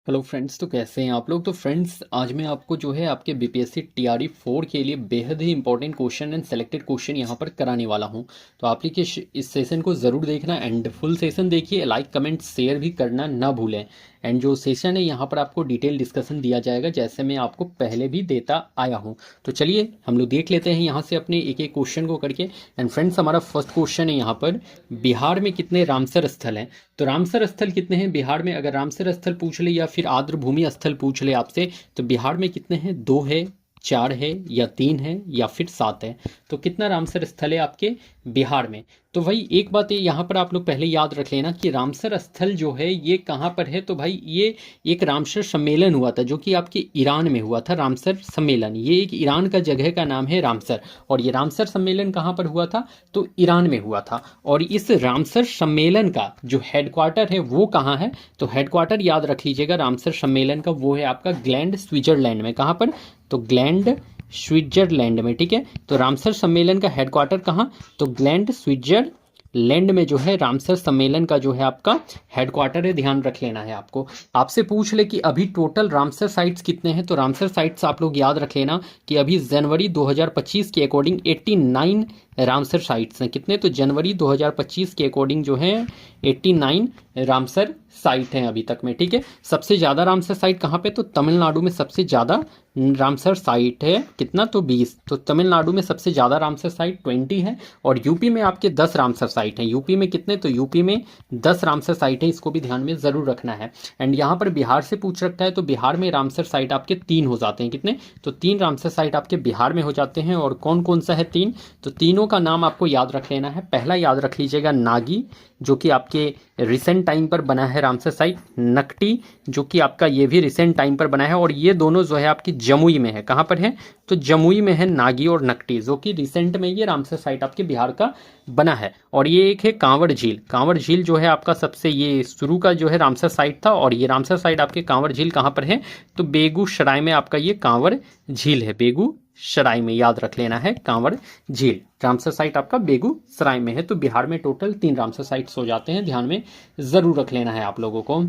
Hello friends, तो कैसे हैं आप लोग। तो फ्रेंड्स, आज मैं आपको जो है आपके बीपीएससी टीआरई 4 के लिए बेहद ही important question and selected question यहाँ पर कराने वाला हूँ। तो आप लोग इस सेशन को ज़रूर देखना एंड फुल सेशन देखिए, लाइक कमेंट शेयर भी करना ना भूलें। एंड जो सेशन है यहाँ पर आपको डिटेल डिस्कशन दिया जाएगा, जैसे मैं आपको पहले भी देता आया हूँ। तो चलिए हम लोग देख लेते हैं यहाँ से अपने एक एक क्वेश्चन को करके। एंड फ्रेंड्स, हमारा फर्स्ट क्वेश्चन है यहाँ पर, बिहार में कितने रामसर स्थल हैं। तो रामसर स्थल कितने हैं बिहार में। अगर रामसर स्थल पूछ ले या फिर आर्द्र भूमि स्थल पूछ ले आपसे, तो बिहार में कितने हैं। 2 है, 4 है, या 3 है, या फिर 7 है। तो कितना रामसर स्थल है आपके बिहार में। तो भाई एक बात ये यहाँ पर आप लोग पहले याद रख लेना कि रामसर स्थल जो है ये कहाँ पर है। तो भाई ये एक रामसर सम्मेलन हुआ था जो कि आपके ईरान में हुआ था। रामसर सम्मेलन ये एक ईरान का जगह का नाम है रामसर। और ये रामसर सम्मेलन कहाँ पर हुआ था, तो ईरान में हुआ था। और इस रामसर सम्मेलन का जो हेडक्वार्टर है वो कहाँ है, तो हेडक्वार्टर याद रख लीजिएगा रामसर सम्मेलन का, वो है आपका ग्लैंड स्विट्जरलैंड में। कहाँ पर, तो ग्लैंड स्विट्जरलैंड में। ठीक है, तो रामसर सम्मेलन का हेडक्वार्टर कहाँ, तो ग्लैंड स्विट्जरलैंड में जो है रामसर सम्मेलन का जो है आपका हेडक्वार्टर है। ध्यान रख लेना है आपको। आपसे पूछ ले कि अभी टोटल रामसर साइट्स कितने हैं, तो रामसर साइट्स आप लोग याद रख लेना कि अभी जनवरी 2025 के अकॉर्डिंग 89 रामसर साइट्स हैं। कितने, तो जनवरी 2025 के अकॉर्डिंग जो है 89 रामसर साइट हैं अभी तक में। ठीक है, सबसे ज़्यादा रामसर साइट कहाँ पे, तो तमिलनाडु में सबसे ज़्यादा रामसर साइट है। कितना, तो 20। तो तमिलनाडु में सबसे ज़्यादा रामसर साइट 20 है। और यूपी में आपके 10 रामसर साइट हैं। यूपी में कितने, तो यूपी में 10 रामसर साइट हैं। इसको भी ध्यान में ज़रूर रखना है। एंड यहाँ पर बिहार से पूछ रखा है, तो बिहार में रामसर साइट आपके 3 हो जाते हैं। कितने, तो 3 रामसर साइट आपके बिहार में हो जाते हैं। और कौन कौन सा है 3, तो तीनों का नाम आपको याद रख लेना है। पहला याद रख लीजिएगा नागी, जो कि आपके रिसेंट टाइम पर बना है रामसर साइट। नकटी, जो कि आपका ये भी रिसेंट टाइम पर बना है। और ये दोनों जो है आपकी जमुई में है। कहाँ पर है, तो जमुई में है नागी और नकटी, जो कि रिसेंट में ये रामसर साइट आपके बिहार का बना है। और ये एक है कांवड़ झील। कांवड़ झील जो है आपका सबसे ये शुरू का जो है रामसर साइट था। और ये रामसर साइट आपके कांवड़ झील कहाँ पर है, तो बेगूसराय में आपका ये कांवड़ झील है। बेगूसराय में याद रख लेना है कांवड़ झील। रामसर साइट आपका बेगूसराय में है। तो बिहार में टोटल 3 रामसर साइट्स हो जाते हैं। ध्यान में जरूर रख लेना है आप लोगों को।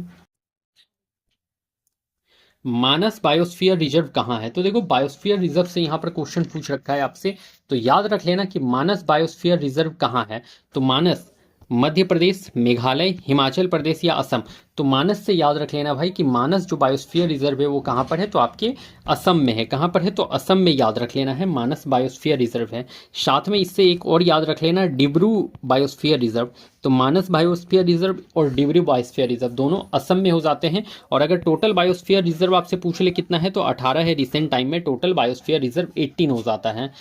मानस बायोस्फीयर रिजर्व कहाँ है, तो देखो बायोस्फीयर रिजर्व से यहाँ पर क्वेश्चन पूछ रखा है आपसे। तो याद रख लेना कि मानस बायोस्फीयर रिजर्व कहाँ है। तो मानस मध्य प्रदेश, मेघालय, हिमाचल प्रदेश या असम। तो मानस से याद रख लेना भाई कि मानस जो बायोस्फीयर रिजर्व है वो कहाँ पर है, तो आपके असम में है। कहाँ पर है, तो असम में याद रख लेना है मानस बायोस्फीयर रिजर्व है। साथ में इससे एक और याद रख लेना, डिब्रू बायोस्फीयर रिजर्व। तो मानस बायोस्फीयर रिजर्व और डिब्रू बायोस्फीयर रिजर्व दोनों असम में हो जाते हैं। और अगर टोटल बायोस्फीयर रिजर्व आपसे पूछ ले कितना है, तो 18 है। रिसेंट टाइम में टोटल बायोस्फीयर रिजर्व 18 हो जाता है।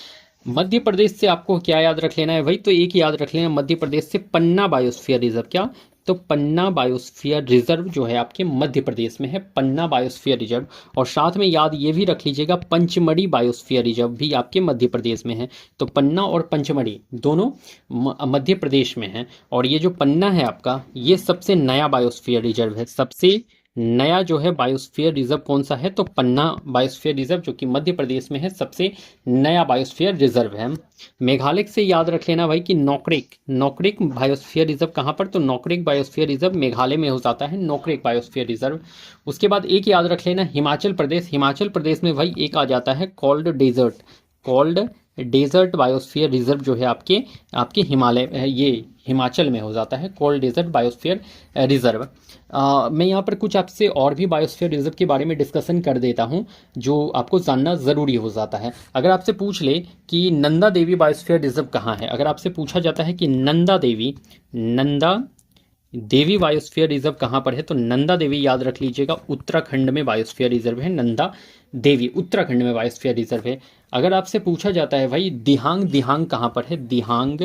मध्य प्रदेश से आपको क्या याद रख लेना है भाई, तो एक याद रख लेना मध्य प्रदेश से पन्ना बायोस्फीयर रिजर्व। क्या, तो पन्ना बायोस्फीयर रिजर्व जो है आपके मध्य प्रदेश में है, पन्ना बायोस्फीयर रिजर्व। और साथ में याद ये भी रख लीजिएगा पंचमढ़ी बायोस्फीयर रिजर्व भी आपके मध्य प्रदेश में है। तो पन्ना और पंचमढ़ी दोनों मध्य प्रदेश में है। और ये जो पन्ना है आपका, ये सबसे नया बायोस्फीयर रिजर्व है। सबसे नया जो है बायोस्फीयर रिजर्व कौन सा है, तो पन्ना बायोस्फीयर रिजर्व, जो कि मध्य प्रदेश में है, सबसे नया बायोस्फीयर रिजर्व है। मेघालय से याद रख लेना भाई कि नोकरेक, नोकरेक बायोस्फीयर रिजर्व कहाँ पर, तो नोकरेक बायोस्फीयर रिजर्व मेघालय में हो जाता है, नोकरेक बायोस्फीयर रिजर्व। उसके बाद एक याद रख लेना हिमाचल प्रदेश। हिमाचल प्रदेश में भाई एक आ जाता है cold desert, cold desert biosphere reserve जो है आपके आपके हिमालय ये हिमाचल में हो जाता है, कोल्ड डेजर्ट बायोस्फीयर रिजर्व। मैं यहाँ पर कुछ आपसे और भी बायोस्फीयर रिजर्व के बारे में डिस्कशन कर देता हूँ, जो आपको जानना ज़रूरी हो जाता है। अगर आपसे पूछ ले कि नंदा देवी बायोस्फीयर रिजर्व कहाँ है, अगर आपसे पूछा जाता है कि नंदा देवी बायोस्फीयर रिजर्व कहाँ पर है, तो नंदा देवी याद रख लीजिएगा उत्तराखंड में बायोस्फीयर रिजर्व है। नंदा देवी उत्तराखंड में बायोस्फीयर रिजर्व है। अगर आपसे पूछा जाता है भाई दिहांग, दिहांग कहाँ पर है, दिहांग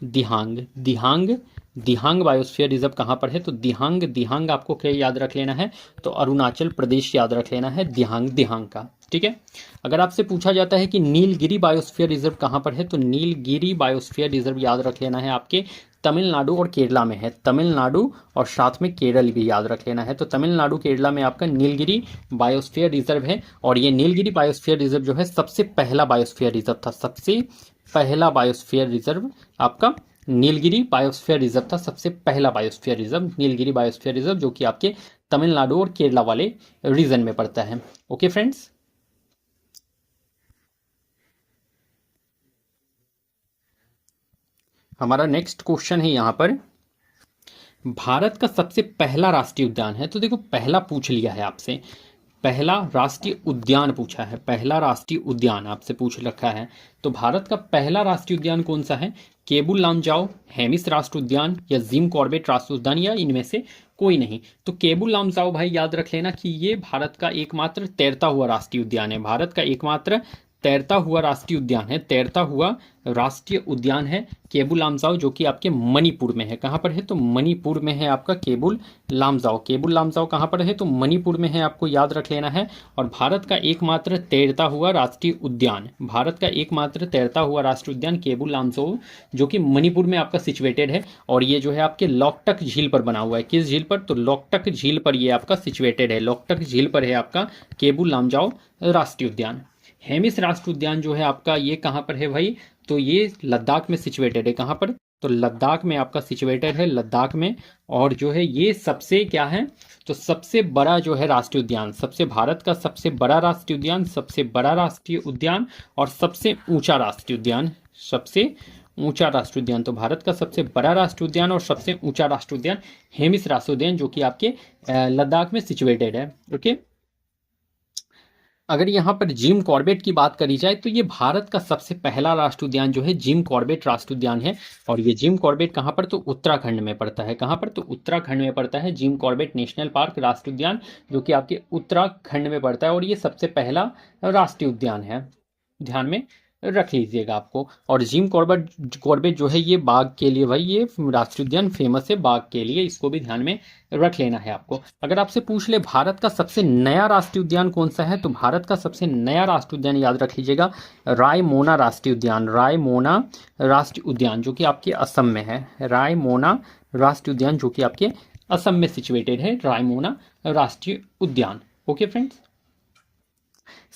दिहांग दिहांग दिहांग बायोस्फीयर रिजर्व कहाँ पर है, तो दिहांग दिहांग आपको क्या याद रख लेना है, तो अरुणाचल प्रदेश याद रख लेना है दिहांग दिहांग का। ठीक है, अगर आपसे पूछा जाता है कि नीलगिरी बायोस्फीयर रिजर्व कहाँ पर है, तो नीलगिरी बायोस्फीयर रिजर्व याद रख लेना है आपके तमिलनाडु और केरला में है। तमिलनाडु और साथ में केरल भी याद रख लेना है। तो तमिलनाडु केरला में आपका नीलगिरी बायोस्फीयर रिजर्व है। और ये नीलगिरी बायोस्फीयर रिजर्व जो है सबसे पहला बायोस्फीयर रिजर्व था, सबसे पहला बायोस्फीयर रिजर्व आपका नीलगिरी बायोस्फीयर रिजर्व था। सबसे पहला biosphere reserve Nilgiri biosphere reserve, जो कि आपके तमिलनाडु और केरला वाले रीजन में पड़ता है। ओके फ्रेंड्स, हमारा नेक्स्ट क्वेश्चन है यहाँ पर, भारत का सबसे पहला राष्ट्रीय उद्यान है। तो देखो पहला पूछ लिया है आपसे, पहला राष्ट्रीय उद्यान पूछा है, पहला राष्ट्रीय उद्यान आपसे पूछ रखा है। तो भारत का पहला राष्ट्रीय उद्यान कौन सा है? केबुल लामजाओ, हेमिस राष्ट्रीय उद्यान या जिम कॉर्बेट राष्ट्रीय उद्यान या इनमें से कोई नहीं। तो केबुल लामजाओ भाई याद रख लेना कि ये भारत का एकमात्र तैरता हुआ राष्ट्रीय उद्यान है, भारत का एकमात्र तैरता हुआ राष्ट्रीय उद्यान है, तैरता हुआ राष्ट्रीय उद्यान है केबुल लामजाओ, जो कि आपके मणिपुर में है। कहाँ पर है? तो मणिपुर में है आपका केबुल लामजाओ। केबुल लामजाओ कहाँ पर है? तो मणिपुर में है, आपको याद रख लेना है। और भारत का एकमात्र तैरता हुआ राष्ट्रीय उद्यान, भारत का एकमात्र तैरता हुआ राष्ट्रीय उद्यान केबुल लामजाओ, जो कि मणिपुर में आपका सिचुएटेड है। और ये जो है आपके लोकटक झील पर बना हुआ है। किस झील पर? तो लोकटक झील पर ये आपका सिचुएटेड है, लोकटक झील पर है आपका केबुल लामजाओ राष्ट्रीय उद्यान। हेमिस राष्ट्रीय उद्यान जो है आपका ये कहाँ पर है भाई? तो ये लद्दाख में सिचुएटेड है। कहाँ पर? तो लद्दाख में आपका सिचुएटेड है, लद्दाख में। और जो है ये सबसे क्या है? तो सबसे बड़ा जो है राष्ट्रीय उद्यान, सबसे भारत का सबसे बड़ा राष्ट्रीय उद्यान, सबसे बड़ा राष्ट्रीय उद्यान और सबसे ऊंचा राष्ट्रीय उद्यान, सबसे ऊंचा राष्ट्रीय उद्यान। तो भारत का सबसे बड़ा राष्ट्रीय उद्यान और सबसे ऊंचा राष्ट्रीय उद्यान हेमिस राष्ट्रीय उद्यान, जो कि आपके लद्दाख में सिचुएटेड है। ओके, अगर यहाँ पर जिम कॉर्बेट की बात करी जाए तो ये भारत का सबसे पहला राष्ट्रीय उद्यान जो है जिम कॉर्बेट राष्ट्रीय उद्यान है। और ये जिम कॉर्बेट कहाँ पर? तो उत्तराखंड में पड़ता है। कहाँ पर? तो उत्तराखंड में पड़ता है जिम कॉर्बेट नेशनल पार्क राष्ट्रीय उद्यान, जो कि आपके उत्तराखंड में पड़ता है। और ये सबसे पहला राष्ट्रीय उद्यान है, ध्यान में रख लीजिएगा आपको। और जिम कॉर्बेट जो है ये बाघ के लिए भाई, ये राष्ट्रीय उद्यान फेमस है बाघ के लिए, इसको भी ध्यान में रख लेना है आपको। अगर आपसे पूछ ले भारत का सबसे नया राष्ट्रीय उद्यान कौन सा है, तो भारत का सबसे नया राष्ट्रीय उद्यान याद रख लीजिएगा रायमोना राष्ट्रीय उद्यान, रायमोना राष्ट्रीय उद्यान, जो कि आपके असम में है। रायमोना राष्ट्रीय उद्यान जो कि आपके असम में सिचुएटेड है, रायमोना राष्ट्रीय उद्यान। ओके फ्रेंड्स,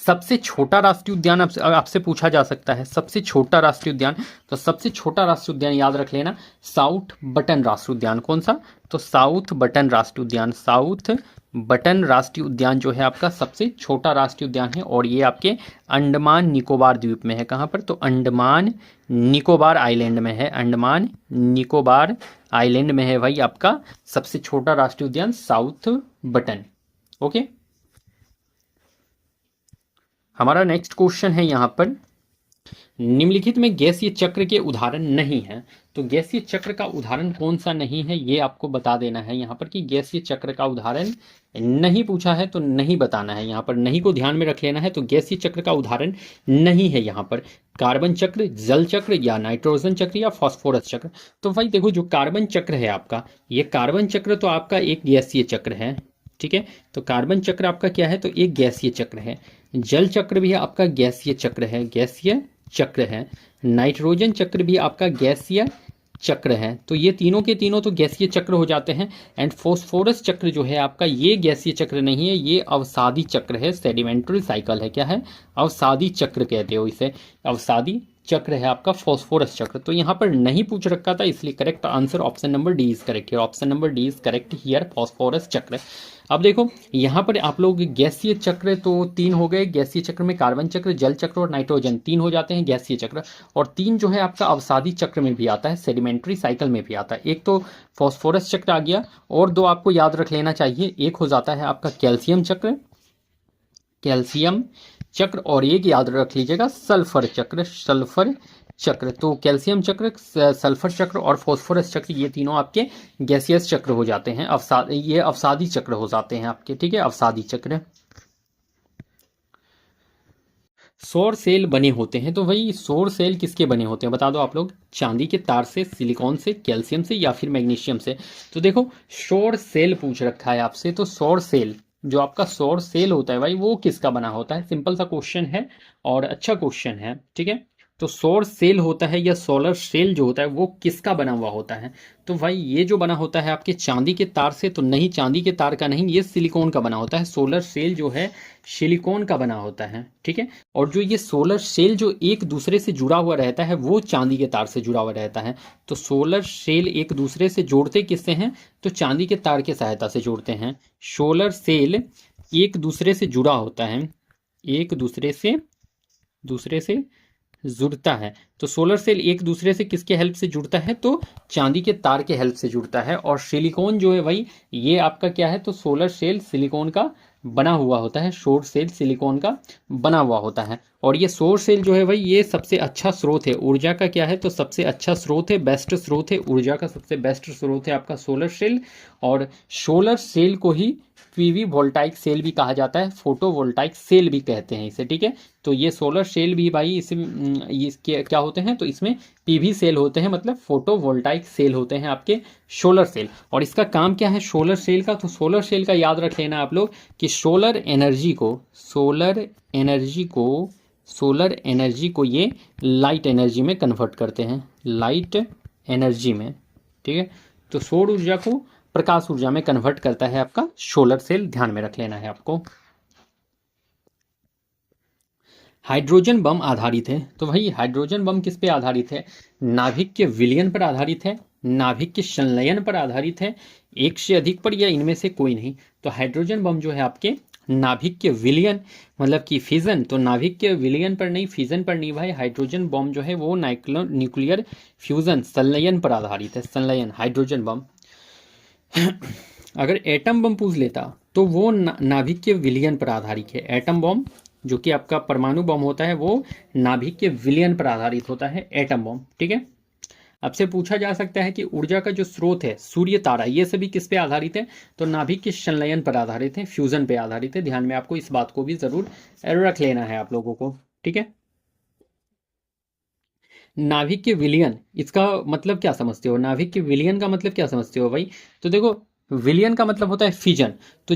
सबसे छोटा राष्ट्रीय उद्यान आपसे पूछा जा सकता है, सबसे छोटा राष्ट्रीय उद्यान। तो सबसे छोटा राष्ट्रीय उद्यान याद रख लेना साउथ बटन राष्ट्रीय उद्यान। कौन सा? तो साउथ बटन राष्ट्रीय उद्यान, साउथ बटन राष्ट्रीय उद्यान जो है आपका सबसे छोटा राष्ट्रीय उद्यान है। और ये आपके अंडमान निकोबार द्वीप में है। कहाँ पर? तो अंडमान निकोबार आइलैंड में है, अंडमान निकोबार आइलैंड में है भाई आपका सबसे छोटा राष्ट्रीय उद्यान साउथ बटन। ओके, हमारा नेक्स्ट क्वेश्चन है यहाँ पर, निम्नलिखित में गैसीय चक्र के उदाहरण नहीं है। तो गैसीय चक्र का उदाहरण कौन सा नहीं है ये आपको बता देना है यहाँ पर, कि गैसीय चक्र का उदाहरण नहीं पूछा है तो नहीं बताना है। यहाँ पर नहीं को ध्यान में रख लेना है। तो गैसीय चक्र का उदाहरण नहीं है यहाँ पर कार्बन चक्र, जल चक्र या नाइट्रोजन चक्र या फास्फोरस चक्र। तो भाई देखो, जो कार्बन चक्र है आपका, ये कार्बन चक्र तो आपका एक गैसीय चक्र है, ठीक है। तो कार्बन चक्र आपका क्या है? तो एक गैसीय चक्र है। जल चक्र भी आपका गैसीय चक्र है, गैसीय चक्र है। नाइट्रोजन चक्र भी आपका गैसीय चक्र है। तो ये तीनों के तीनों तो गैसीय चक्र हो जाते हैं। एंड फॉस्फोरस चक्र जो है आपका, ये गैसीय चक्र नहीं है, ये अवसादी चक्र है, सेडिमेंट्री साइकिल है। क्या है? अवसादी चक्र कहते हो इसे, अवसादी चक्र है आपका फॉस्फोरस चक्र। तो यहाँ पर नहीं पूछ रखा था, इसलिए correct answer option number D is correct here, option number D is correct here, phosphorus चक्र। अब देखो यहाँ पर आप लोग गैसीय चक्र तो तीन हो गए, गैसीय चक्र में कार्बन चक्र, जल चक्र और नाइट्रोजन तीन हो जाते हैं गैसीय चक्र। और तीन जो है आपका अवसादी चक्र में भी आता है, सेडिमेंट्री साइकिल में भी आता है। एक तो फॉस्फोरस चक्र आ गया, और दो आपको याद रख लेना चाहिए। एक हो जाता है आपका कैल्शियम चक्र, कैल्शियम चक्र, और एक याद रख लीजिएगा सल्फर चक्र, सल्फर चक्र। तो कैल्शियम चक्र, सल्फर चक्र और फास्फोरस चक्र, ये तीनों आपके गैसियस चक्र हो जाते हैं, ये अवसादी चक्र हो जाते हैं आपके, ठीक है, अवसादी चक्र। सौर सेल बने होते हैं, तो भाई सौर सेल किसके बने होते हैं बता दो आप लोग? चांदी के तार से, सिलिकॉन से, कैल्शियम से या फिर मैग्नीशियम से? तो देखो सौर सेल पूछ रखा है आपसे, तो सौर सेल जो आपका सौर सेल होता है भाई, वो किसका बना होता है? सिंपल सा क्वेश्चन है और अच्छा क्वेश्चन है, ठीक है। तो सौर सेल होता है या सोलर सेल जो होता है वो किसका बना हुआ होता है? तो भाई ये जो बना होता है आपके चांदी के तार से, तो नहीं, चांदी के तार का नहीं, ये सिलिकॉन का बना होता है। सोलर सेल जो है सिलिकॉन का बना होता है, ठीक है। और जो ये सोलर सेल जो एक दूसरे से जुड़ा हुआ रहता है वो चांदी के तार से जुड़ा हुआ रहता है। तो सोलर सेल एक दूसरे से जोड़ते किससे हैं? तो चांदी के तार की सहायता से जोड़ते हैं। सोलर सेल एक दूसरे से जुड़ा होता है, एक दूसरे से जुड़ता है। तो सोलर सेल एक दूसरे से किसके हेल्प से जुड़ता है? तो चांदी के तार के हेल्प से जुड़ता है। और सिलिकॉन जो है भाई ये आपका क्या है? तो सोलर सेल सिलिकॉन का बना हुआ होता है, सौर सेल सिलिकॉन का बना हुआ होता है। और ये सौर सेल जो है भाई ये सबसे अच्छा स्रोत है ऊर्जा का, क्या है? तो सबसे अच्छा स्रोत है, बेस्ट स्रोत है ऊर्जा का, सबसे बेस्ट स्रोत है आपका सोलर सेल। और सोलर सेल को ही पीवी वोल्टाइक सेल भी कहा जाता है, फोटो वोल्टाइक सेल भी कहते हैं इसे, ठीक है। तो ये सोलर सेल भी भाई इसके क्या होते हैं? तो इसमें पीवी सेल होते हैं, मतलब फोटो वोल्टाइक सेल होते हैं आपके सोलर सेल। और इसका काम क्या है सोलर सेल का? तो सोलर सेल का याद रख लेना आप लोग कि सोलर एनर्जी को ये लाइट एनर्जी में कन्वर्ट करते हैं, लाइट एनर्जी में, ठीक है। तो सौर ऊर्जा को प्रकाश ऊर्जा में कन्वर्ट करता है आपका सोलर सेल, ध्यान में रख लेना है आपको। हाइड्रोजन बम आधारित है, तो भाई हाइड्रोजन बम किस पे आधारित है? नाभिक के विलयन पर आधारित है, नाभिक के संलयन पर आधारित है, एक से अधिक पर, या इनमें से कोई नहीं। तो हाइड्रोजन बम जो है आपके नाभिक के विलयन मतलब कि फिजन, तो नाभिक के विलयन पर नहीं, फिजन पर नहीं भाई। हाइड्रोजन बम जो है वो न्यूक्लियर फ्यूजन संलयन पर आधारित है, संलयन हाइड्रोजन बम। अगर एटम बम पूछ लेता तो वो नाभिक के विलयन पर आधारित है। एटम बम जो कि आपका परमाणु बम होता है वो नाभिक के विलयन पर आधारित होता है एटम बम, ठीक है। आपसे पूछा जा सकता है कि ऊर्जा का जो स्रोत है सूर्य, तारा, ये सभी किस पे आधारित है? तो नाभिक के संलयन पर आधारित है, फ्यूजन पे आधारित है। ध्यान में आपको इस बात को भी जरूर रख लेना है आप लोगों को, ठीक है। नाभिक के विलयन, इसका मतलब क्या समझते हो? नाभिक के विलयन का मतलब क्या समझते हो भाई? तो देखो, विलयन का मतलब होता है फिजन। तो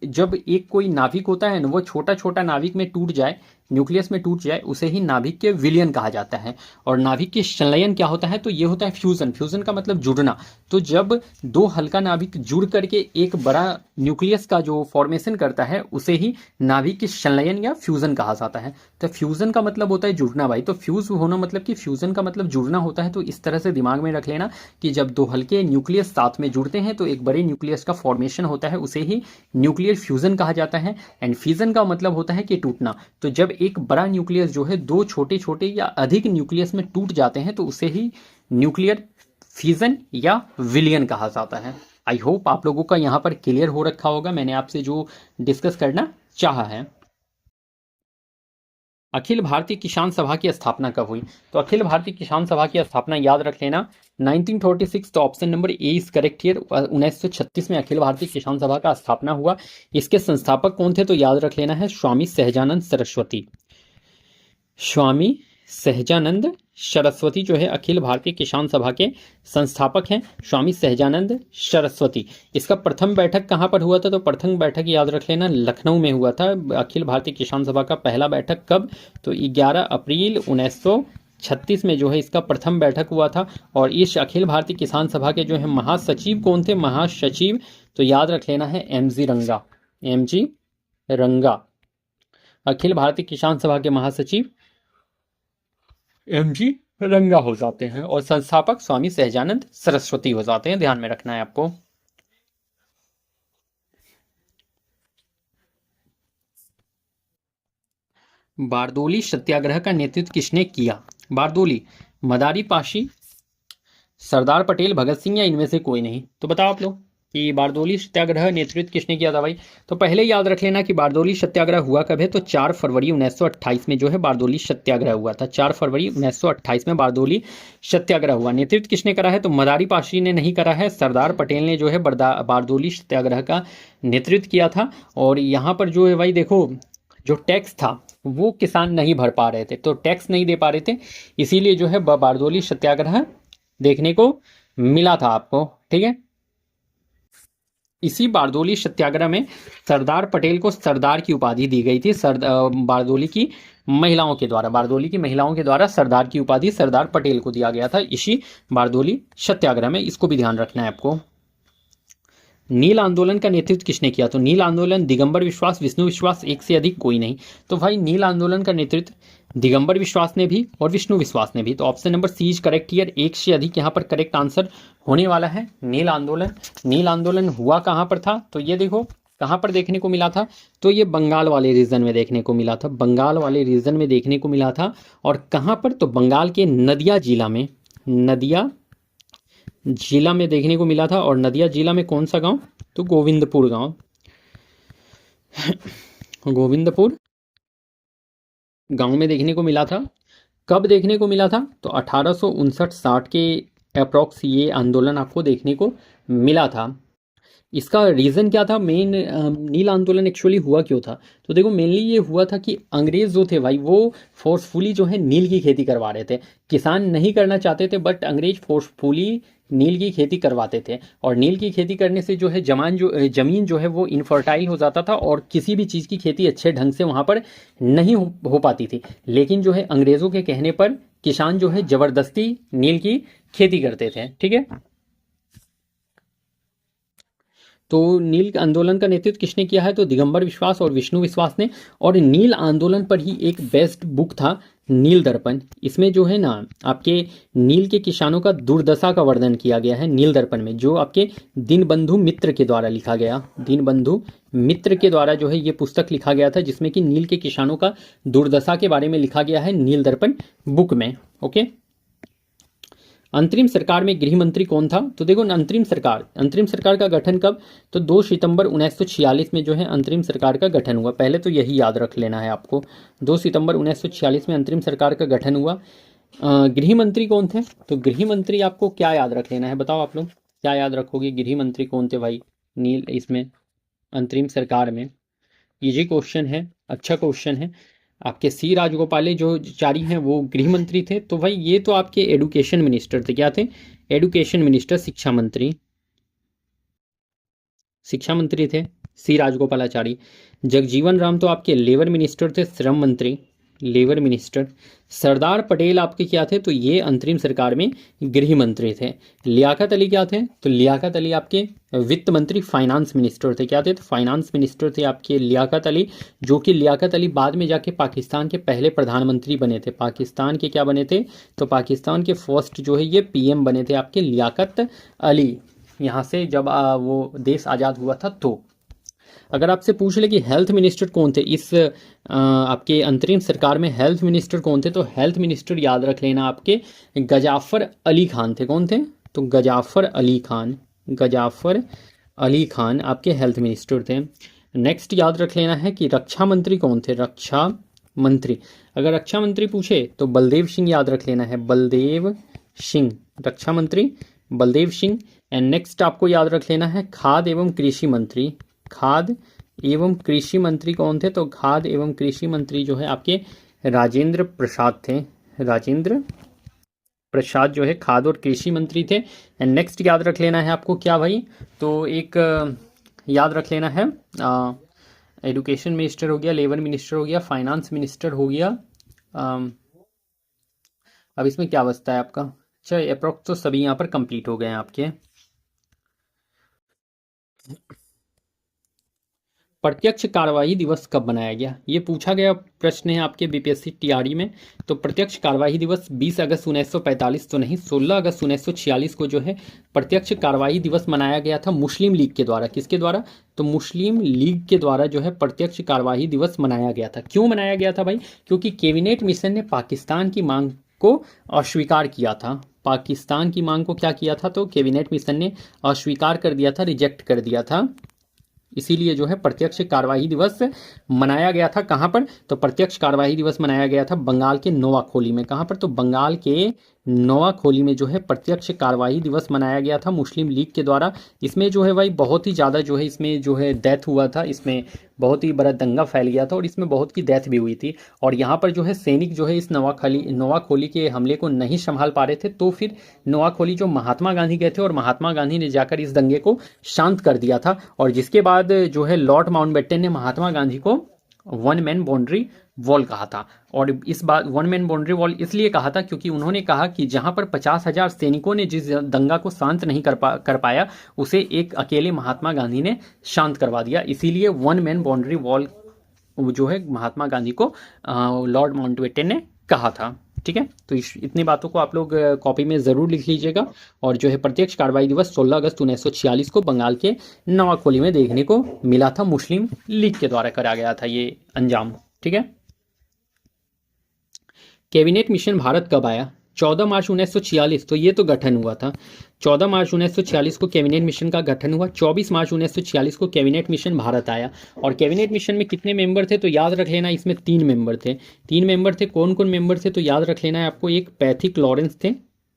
जब एक कोई नाभिक होता है ना, वो छोटा छोटा नाभिक में टूट जाए, न्यूक्लियस में टूट जाए, उसे ही नाभिक के विलयन कहा जाता है। और नाभिक के संलयन क्या होता है? तो ये होता है फ्यूजन, फ्यूजन का मतलब जुड़ना। तो जब दो हल्का नाभिक जुड़ करके एक बड़ा न्यूक्लियस का जो फॉर्मेशन करता है उसे ही नाभिक के संलयन या फ्यूजन कहा जाता है। तो फ्यूजन का मतलब होता है जुड़ना भाई। तो फ्यूज होना मतलब कि फ्यूजन का मतलब जुड़ना होता है। तो इस तरह से दिमाग में रख लेना कि जब दो हल्के न्यूक्लियस साथ में जुड़ते हैं तो एक बड़े न्यूक्लियस का फॉर्मेशन होता है, उसे ही न्यूक्लियर फ्यूजन कहा जाता है। एंड फिजन का मतलब होता है कि टूटना। तो जब एक बड़ा न्यूक्लियस जो है दो छोटे छोटे या अधिक न्यूक्लियस में टूट जाते हैं तो उसे ही न्यूक्लियर फिजन या विलियन कहा जाता है। आई होप आप लोगों का यहां पर क्लियर हो रखा होगा मैंने आपसे जो डिस्कस करना चाहा है। अखिल भारतीय किसान सभा की स्थापना कब हुई? तो अखिल भारतीय किसान सभा की स्थापना याद रख लेना 1946। तो option number A is correct here. 1936 में अखिल भारतीय किसान सभा का स्थापना हुआ। इसके संस्थापक कौन थे? तो याद रख लेना है स्वामी सहजानंद सरस्वती। स्वामी सहजानंद सरस्वती जो है अखिल भारतीय किसान सभा के संस्थापक हैं, स्वामी सहजानंद सरस्वती। इसका प्रथम बैठक कहाँ पर हुआ था? तो प्रथम बैठक याद रख लेना लखनऊ में हुआ था। अखिल भारतीय किसान सभा का पहला बैठक कब? तो 11 अप्रैल 1936 में जो है इसका प्रथम बैठक हुआ था। और इस अखिल भारतीय किसान सभा के जो है महासचिव कौन थे? महासचिव तो याद रख लेना है एमजी रंगा, एमजी रंगा। अखिल भारतीय किसान सभा के महासचिव एमजी रंगा हो जाते हैं और संस्थापक स्वामी सहजानंद सरस्वती हो जाते हैं। ध्यान में रखना है आपको। बारदोली सत्याग्रह का नेतृत्व किसने किया? बारदोली, मदारी पाशी, सरदार पटेल, भगत सिंह, या इनमें से कोई नहीं? तो बताओ आप लोग कि बारदोली सत्याग्रह नेतृत्व किसने किया था भाई? तो पहले याद रख लेना कि बारदोली सत्याग्रह हुआ कब है? तो 4 फरवरी 1928 में जो है बारदोली सत्याग्रह हुआ था। 4 फरवरी 1928 में बारदोली सत्याग्रह हुआ। नेतृत्व किसने करा है? तो मदारी पाशी ने नहीं करा है, सरदार पटेल ने जो है बारदोली सत्याग्रह का नेतृत्व किया था। और यहाँ पर जो है भाई देखो, जो टैक्स था वो किसान नहीं भर पा रहे थे, तो टैक्स नहीं दे पा रहे थे, इसीलिए जो है बारदोली सत्याग्रह देखने को मिला था आपको, ठीक है। इसी बारदोली सत्याग्रह में सरदार पटेल को सरदार की उपाधि दी गई थी। बारदोली की बारदोली की महिलाओं के द्वारा सरदार की उपाधि सरदार पटेल को दिया गया था इसी बारदोली सत्याग्रह में। इसको भी ध्यान रखना है आपको। नील आंदोलन का नेतृत्व किसने किया? तो नील आंदोलन दिगंबर विश्वास, विष्णु विश्वास, एक से अधिक कोई नहीं। तो भाई नील आंदोलन का नेतृत्व दिगंबर विश्वास ने भी और विष्णु विश्वास ने भी। तो option number C is correct here, एक से अधिक यहाँ पर करेक्ट आंसर होने वाला है। नील आंदोलन, नील आंदोलन हुआ कहाँ पर था? तो ये देखो कहाँ पर देखने को मिला था? तो ये बंगाल वाले रीजन में देखने को मिला था, बंगाल वाले रीजन में देखने को मिला था। और कहाँ पर? तो बंगाल के नदिया जिला में, नदिया जिला में देखने को मिला था। और नदिया जिला में कौन सा गांव? तो गोविंदपुर गांव, गोविंदपुर गांव में देखने को मिला था। कब देखने को मिला था? तो 1859-60 के अप्रॉक्स ये आंदोलन आपको देखने को मिला था। इसका रीज़न क्या था? मेन नील आंदोलन एक्चुअली हुआ क्यों था? तो देखो मेनली ये हुआ था कि अंग्रेज़ जो थे भाई वो फोर्सफुली जो है नील की खेती करवा रहे थे। किसान नहीं करना चाहते थे बट अंग्रेज फोर्सफुली नील की खेती करवाते थे। और नील की खेती करने से जो है ज़मीन जो है वो इनफर्टाइल हो जाता था और किसी भी चीज़ की खेती अच्छे ढंग से वहाँ पर नहीं हो पाती थी। लेकिन जो है अंग्रेज़ों के कहने पर किसान जो है ज़बरदस्ती नील की खेती करते थे। ठीक है, तो नील आंदोलन का नेतृत्व किसने किया है? तो दिगंबर विश्वास और विष्णु विश्वास ने। और नील आंदोलन पर ही एक बेस्ट बुक था नील दर्पण। इसमें जो है ना आपके नील के किसानों का दुर्दशा का वर्णन किया गया है नील दर्पण में, जो आपके दीनबंधु मित्र के द्वारा लिखा गया, दीनबंधु मित्र के द्वारा जो है ये पुस्तक लिखा गया था, जिसमें कि नील के किसानों का दुर्दशा के बारे में लिखा गया है नील दर्पण बुक में। ओके, अंतरिम सरकार में गृह मंत्री कौन था? तो देखो अंतरिम सरकार का गठन कब? तो 2 सितंबर 1946 में जो है अंतरिम सरकार का गठन हुआ। पहले तो यही याद रख लेना है आपको, 2 सितंबर 1946 में अंतरिम सरकार का गठन हुआ। गृह मंत्री कौन थे? तो गृह मंत्री आपको क्या याद रख लेना है? बताओ आप लोग क्या याद रखोगे? गृह मंत्री कौन थे भाई नील इसमें अंतरिम सरकार में? इजी क्वेश्चन है, अच्छा क्वेश्चन है। आपके सी राजगोपालाचारी हैं वो गृह मंत्री थे। तो भाई ये तो आपके एडुकेशन मिनिस्टर थे। क्या थे? एडुकेशन मिनिस्टर, शिक्षा मंत्री, शिक्षा मंत्री थे सी राजगोपालाचारी। जगजीवन राम तो आपके लेबर मिनिस्टर थे, श्रम मंत्री, लेबर मिनिस्टर। सरदार पटेल आपके क्या थे? तो ये अंतरिम सरकार में गृह मंत्री थे। लियाकत अली क्या थे? तो लियाकत अली आपके वित्त मंत्री, फाइनेंस मिनिस्टर थे। क्या थे? तो फाइनेंस मिनिस्टर थे आपके लियाकत अली, जो कि लियाकत अली बाद में जाके पाकिस्तान के पहले प्रधानमंत्री बने थे। पाकिस्तान के क्या बने थे? तो पाकिस्तान के फर्स्ट जो है ये पीएम बने थे आपके लियाकत अली, यहाँ से जब वो देश आज़ाद हुआ था। तो अगर आपसे पूछ ले कि हेल्थ मिनिस्टर कौन थे इस आपके अंतरिम सरकार में, हेल्थ मिनिस्टर कौन थे? तो हेल्थ मिनिस्टर याद रख लेना आपके गजाफर अली खान थे। कौन थे? तो गजाफर अली खान, गजाफर अली खान आपके हेल्थ मिनिस्टर थे। नेक्स्ट याद रख लेना है कि रक्षा मंत्री कौन थे? रक्षा मंत्री, अगर रक्षा मंत्री पूछे तो बलदेव सिंह याद रख लेना है, बलदेव सिंह, रक्षा मंत्री बलदेव सिंह। एंड नेक्स्ट आपको याद रख लेना है खाद्य एवं कृषि मंत्री, खाद्य एवं कृषि मंत्री कौन थे? तो खाद्य एवं कृषि मंत्री जो है आपके राजेंद्र प्रसाद थे, राजेंद्र प्रसाद जो है खाद्य और कृषि मंत्री थे। एंड नेक्स्ट याद रख लेना है आपको क्या भाई? तो एक याद रख लेना है एडुकेशन मिनिस्टर हो गया, लेबर मिनिस्टर हो गया, फाइनेंस मिनिस्टर हो गया। अब इसमें क्या बचता है आपका? अच्छा, अप्रोक्स तो सभी यहाँ पर कंप्लीट हो गए हैं आपके। प्रत्यक्ष कार्यवाही दिवस कब मनाया गया? ये पूछा गया प्रश्न है आपके बीपीएससी टीआरई में। तो प्रत्यक्ष कार्यवाही दिवस 20 अगस्त 1945 तो नहीं, 16 अगस्त 1946 को जो है प्रत्यक्ष कार्यवाही दिवस मनाया गया था मुस्लिम लीग के द्वारा। किसके द्वारा? तो मुस्लिम लीग के द्वारा जो है प्रत्यक्ष कार्यवाही दिवस मनाया गया था। क्यों मनाया गया था भाई? क्योंकि कैबिनेट मिशन ने पाकिस्तान की मांग को अस्वीकार किया था। पाकिस्तान की मांग को क्या किया था? तो कैबिनेट मिशन ने अस्वीकार कर दिया था, रिजेक्ट कर दिया था। इसीलिए जो है प्रत्यक्ष कार्यवाही दिवस मनाया गया था। कहाँ पर? तो प्रत्यक्ष कार्यवाही दिवस मनाया गया था बंगाल के नोवाखोली में। कहाँ पर? तो बंगाल के नोआखोली में जो है प्रत्यक्ष कार्यवाही दिवस मनाया गया था मुस्लिम लीग के द्वारा। इसमें जो है भाई बहुत ही ज़्यादा जो है इसमें जो है डेथ हुआ था, इसमें बहुत ही बड़ा दंगा फैल गया था और इसमें बहुत की डेथ भी हुई थी। और यहाँ पर जो है सैनिक जो है इस नोआखोली के हमले को नहीं संभाल पा रहे थे, तो फिर नोआखोली जो महात्मा गांधी गए थे और महात्मा गांधी ने जाकर इस दंगे को शांत कर दिया था। और जिसके बाद जो है लॉर्ड माउंटबेटन ने महात्मा गांधी को वन मैन बाउंड्री वॉल कहा था। और इस बात वन मैन बाउंड्री वॉल इसलिए कहा था क्योंकि उन्होंने कहा कि जहां पर 50,000 सैनिकों ने जिस दंगा को शांत नहीं कर पाया, उसे एक अकेले महात्मा गांधी ने शांत करवा दिया। इसीलिए वन मैन बाउंड्री वॉल जो है महात्मा गांधी को लॉर्ड माउंटबेटन ने कहा था। ठीक है, तो इतनी बातों को आप लोग कॉपी में ज़रूर लिख लीजिएगा। और जो है प्रत्यक्ष कार्रवाई दिवस 16 अगस्त 1946 को बंगाल के नवाखोली में देखने को मिला था, मुस्लिम लीग के द्वारा करा गया था ये अंजाम। ठीक है, कैबिनेट मिशन भारत कब आया? 14 मार्च 1946, तो ये तो गठन हुआ था। 14 मार्च 1946 को कैबिनेट मिशन का गठन हुआ। 24 मार्च 1946 को कैबिनेट मिशन भारत आया। और कैबिनेट मिशन में कितने मेंबर थे? तो याद रख लेना, इसमें 3 मेंबर थे। 3 मेंबर थे, कौन कौन मेंबर थे? तो याद रख लेना है आपको, एक पैथिक लॉरेंस थे,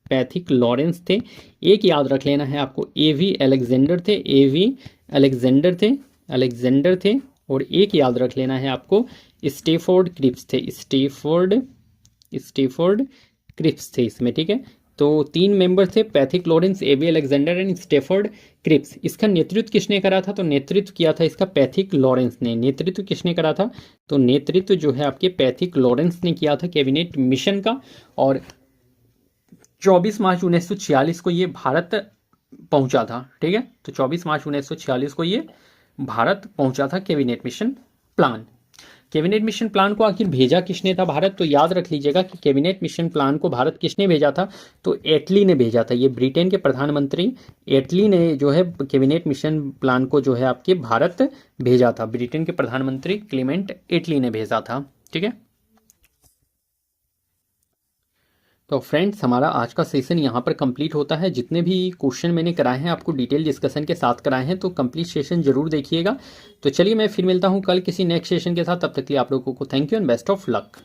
पैथिक लॉरेंस थे। एक याद रख लेना है आपको एवी अलेक्जेंडर थे, एवी अलेक्जेंडर थे, अलेक्जेंडर थे। और एक याद रख लेना है आपको स्टेफोर्ड क्रिप्स थे, स्टेफोर्ड क्रिप्स थे इसमें। ठीक है, तो 3 मेंबर थे, Pethick Lawrence, A V Alexander and Stafford Cripps. इसका नेतृत्व किसने करा था? तो नेतृत्व किया था इसका पैथिक लॉरेंस ने। नेतृत्व किसने करा था? तो नेतृत्व जो है आपके पैथिक लॉरेंस ने किया था कैबिनेट मिशन का। और 24 मार्च 1946 को ये भारत पहुंचा था। ठीक है, तो 24 मार्च 1946 को ये भारत पहुंचा था cabinet mission plan. Cabinet mission plan को आखिर भेजा किसने था भारत? तो याद रख लीजिएगा कि कैबिनेट मिशन प्लान को भारत किसने भेजा था? तो एटली ने भेजा था। ये ब्रिटेन के प्रधानमंत्री एटली ने जो है कैबिनेट मिशन प्लान को जो है आपके भारत भेजा था। ब्रिटेन के प्रधानमंत्री क्लेमेंट एटली ने भेजा था। ठीक है, तो फ्रेंड्स हमारा आज का सेशन यहाँ पर कंप्लीट होता है। जितने भी क्वेश्चन मैंने कराए हैं आपको डिटेल डिस्कशन के साथ कराए हैं, तो कंप्लीट सेशन जरूर देखिएगा। तो चलिए मैं फिर मिलता हूँ कल किसी नेक्स्ट सेशन के साथ। तब तक के लिए आप लोगों को thank you and best of luck.